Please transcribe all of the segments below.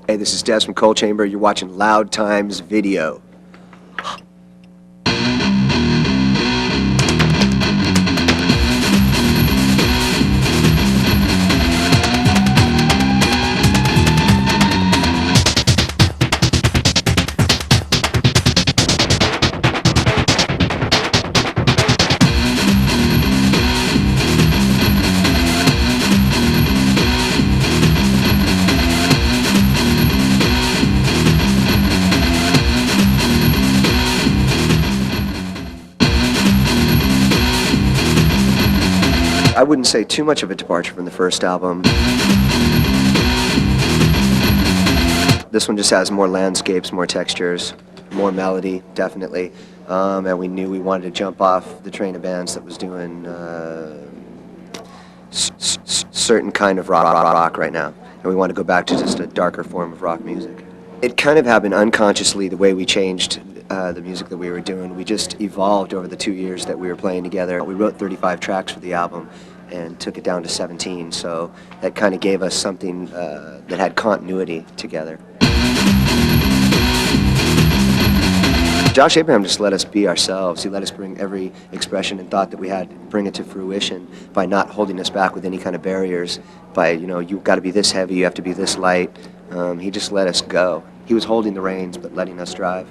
Hey, this is Dez from Coal Chamber. You're watching Loud Times Video. I wouldn't say too much of a departure from the first album. This one just has more landscapes, more textures, more melody, definitely. And we knew we wanted to jump off the train of bands that was doing certain kind of rock right now. And we wanted to go back to just a darker form of rock music. It kind of happened unconsciously, the way we changed the music that we were doing. We just evolved over the 2 years that we were playing together. We wrote 35 tracks for the album and took it down to 17, so that kind of gave us something that had continuity together. Josh Abraham just let us be ourselves. He let us bring every expression and thought that we had, bring it to fruition by not holding us back with any kind of barriers, by, you know, you've got to be this heavy, you have to be this light. He just let us go. He was holding the reins, but letting us drive.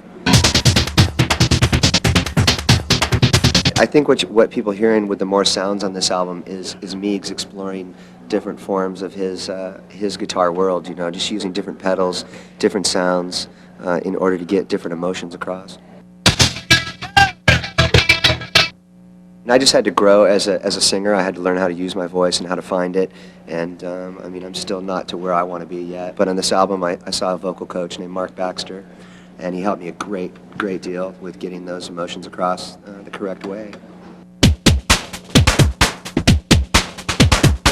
I think what people hearing with the more sounds on this album is Meegs exploring different forms of his guitar world, you know, just using different pedals, different sounds in order to get different emotions across. And I just had to grow as a singer. I had to learn how to use my voice and how to find it. And I mean, I'm still not to where I want to be yet. But on this album, I saw a vocal coach named Mark Baxter, and he helped me a great deal with getting those emotions across the correct way.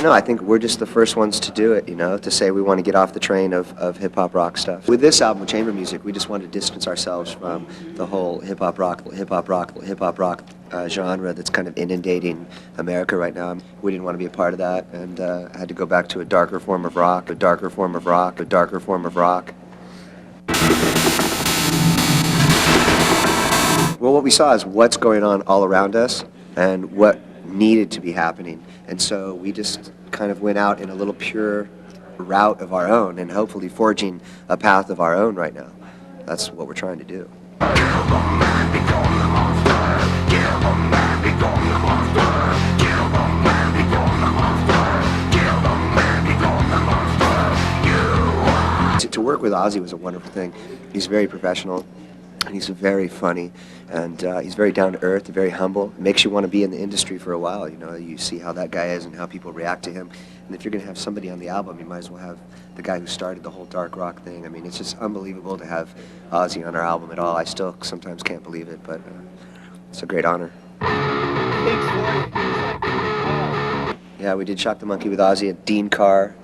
No, I think we're just the first ones to do it, you know, to say we want to get off the train of hip-hop rock stuff. With this album, Chamber Music, we just wanted to distance ourselves from the whole hip-hop rock genre that's kind of inundating America right now. We didn't want to be a part of that, and had to go back to a darker form of rock, a darker form of rock, a darker form of rock. Well, what we saw is what's going on all around us and what needed to be happening. And so we just kind of went out in a little pure route of our own and hopefully forging a path of our own right now. That's what we're trying to do. To work with Ozzy was a wonderful thing. He's very professional. And he's very funny, and he's very down to earth, very humble. It makes you want to be in the industry for a while. You know, you see how that guy is and how people react to him. And if you're going to have somebody on the album, you might as well have the guy who started the whole dark rock thing. I mean, it's just unbelievable to have Ozzy on our album at all. I still sometimes can't believe it, but it's a great honor. Yeah, we did Shock the Monkey with Ozzy. Dean Carr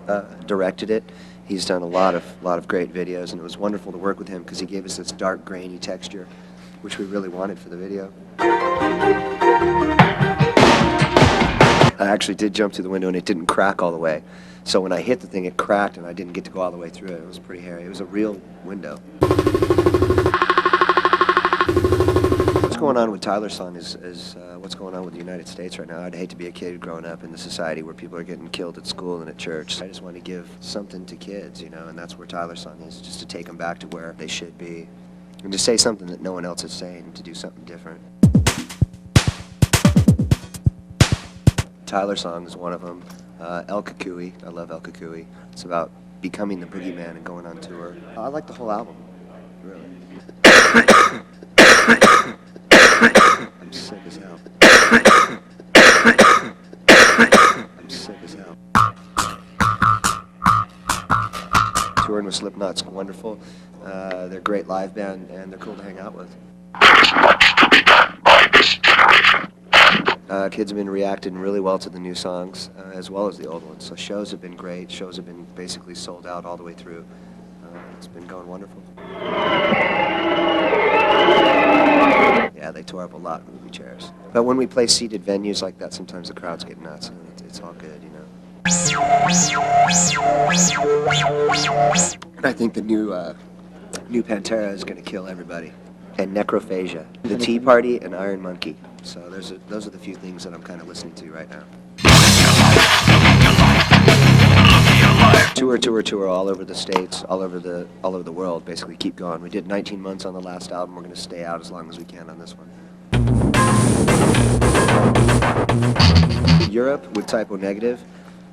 directed it. He's done a lot of great videos, and it was wonderful to work with him because he gave us this dark, grainy texture, which we really wanted for the video. I actually did jump through the window, and it didn't crack all the way. So when I hit the thing, it cracked, and I didn't get to go all the way through it. It was pretty hairy. It was a real window. What's going on with Tyler's song is what's going on with the United States right now. I'd hate to be a kid growing up in the society where people are getting killed at school and at church. I just want to give something to kids, you know, and that's where Tyler's song is, just to take them back to where they should be. And to say something that no one else is saying, to do something different. Tyler's song is one of them. El Cucuy, I love El Cucuy. It's about becoming the boogeyman and going on tour. I like the whole album, really. I'm sick as hell. I'm sick as hell. Touring with Slipknot's wonderful. They're a great live band, and they're cool to hang out with. There's much to be done by this generation. Kids have been reacting really well to the new songs, as well as the old ones. So shows have been great. Shows have been basically sold out all the way through. It's been going wonderful. Yeah, they tore up a lot of movie chairs. But when we play seated venues like that, sometimes the crowds get nuts, and it's all good, you know. And I think the new Pantera is going to kill everybody. And Necrophagia, The Tea Party, and Iron Monkey. So those are the few things that I'm kind of listening to right now. Tour all over the states, all over the world. Basically, keep going. We did 19 months on the last album. We're going to stay out as long as we can on this one. Europe with Typo Negative,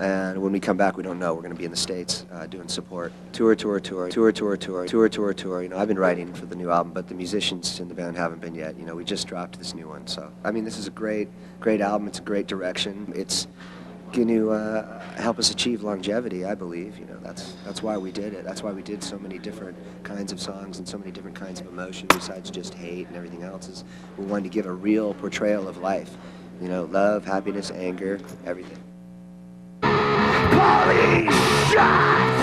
and when we come back, we don't know. We're going to be in the States doing support. Tour. You know, I've been writing for the new album, but the musicians in the band haven't been yet. You know, we just dropped this new one. So, I mean, this is a great album. It's a great direction. It's going to help us achieve longevity, I believe. You know, that's why we did it. That's why we did so many different kinds of songs and so many different kinds of emotion besides just hate and everything else. Is we wanted to give a real portrayal of life. You know, love, happiness, anger, everything. Police shot!